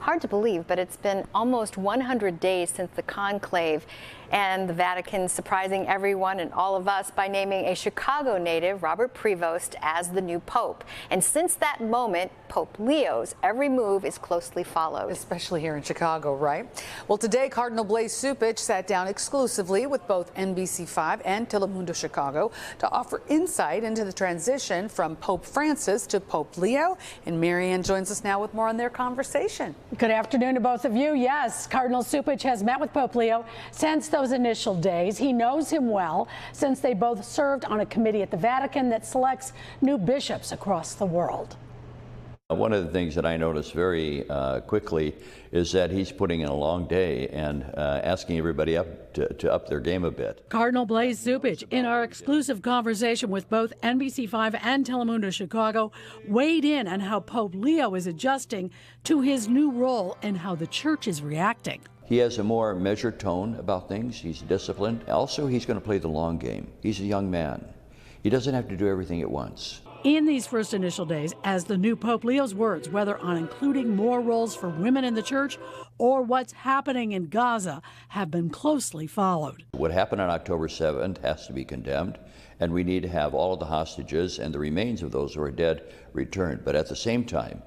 hard to believe, but it's been almost 100 days since the conclave, and the Vatican surprising everyone and all of us by naming a Chicago native, Robert Prevost, as the new pope. And since that moment, Pope Leo's every move is closely followed. Especially here in Chicago, right? Well, today, Cardinal Blase Cupich sat down exclusively with both NBC5 and Telemundo Chicago to offer insight into the transition from Pope Francis to Pope Leo. And Mary Ann joins us now with more on their conversation. Good afternoon to both of you. Yes, Cardinal Cupich has met with Pope Leo since those initial days. He knows him well since they both served on a committee at the Vatican that selects new bishops across the world. One of the things that I noticed very quickly is that he's putting in a long day and asking everybody up to up their game a bit. Cardinal Blase Cupich, in our exclusive conversation with both NBC5 and Telemundo Chicago, weighed in on how Pope Leo is adjusting to his new role and how the church is reacting. He has a more measured tone about things. He's disciplined. Also, he's going to play the long game. He's a young man. He doesn't have to do everything at once. In these first initial days, as the new Pope Leo's words, whether on including more roles for women in the church or what's happening in Gaza, have been closely followed. What happened on October 7th has to be condemned, and we need to have all of the hostages and the remains of those who are dead returned. But at the same time,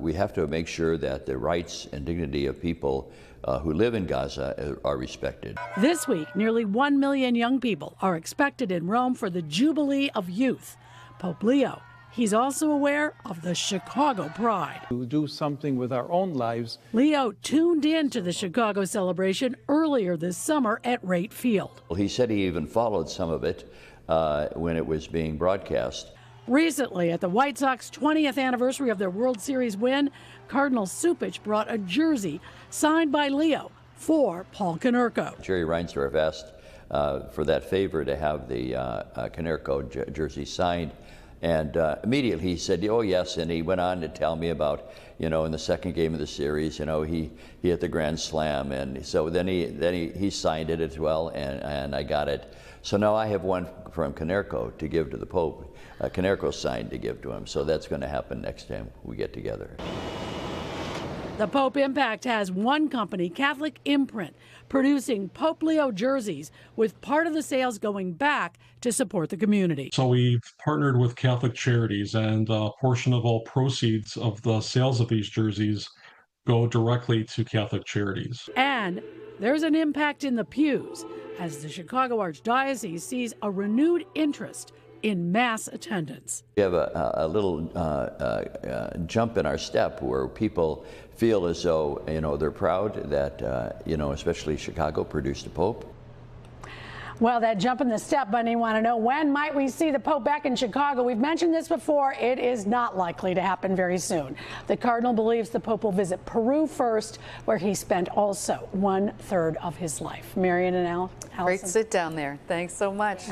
we have to make sure that the rights and dignity of people who live in Gaza are respected. This week, nearly 1 million young people are expected in Rome for the Jubilee of Youth. Pope Leo, he's also aware of the Chicago Pride. To do something with our own lives. Leo tuned in to the Chicago celebration earlier this summer at Rate Field. Well, he said he even followed some of it when it was being broadcast. Recently, at the White Sox 20th anniversary of their World Series win, Cardinal Cupich brought a jersey signed by Leo for Paul Konerko. Jerry Reinsdorf asked for that favor to have the Konerko jersey signed. And immediately he said, oh, yes, and he went on to tell me about, in the second game of the series, he hit the grand slam, and so then he signed it as well, and I got it. So now I have one from Konerko to give to the Pope, Konerko signed to give to him, so that's going to happen next time we get together. The Pope Impact has one company, Catholic Imprint, producing Pope Leo jerseys, with part of the sales going back to support the community. So we've partnered with Catholic Charities, and a portion of all proceeds of the sales of these jerseys go directly to Catholic Charities. And there's an impact in the pews as the Chicago Archdiocese sees a renewed interest in mass attendance. We have a little jump in our step where people feel as though, they're proud that, especially Chicago produced a Pope. Well, that jump in the step, Bunny, want to know, when might we see the Pope back in Chicago? We've mentioned this before. It is not likely to happen very soon. The Cardinal believes the Pope will visit Peru first, where he spent also 1/3 of his life. Mary Ann and Allison. Great sit down there. Thanks so much.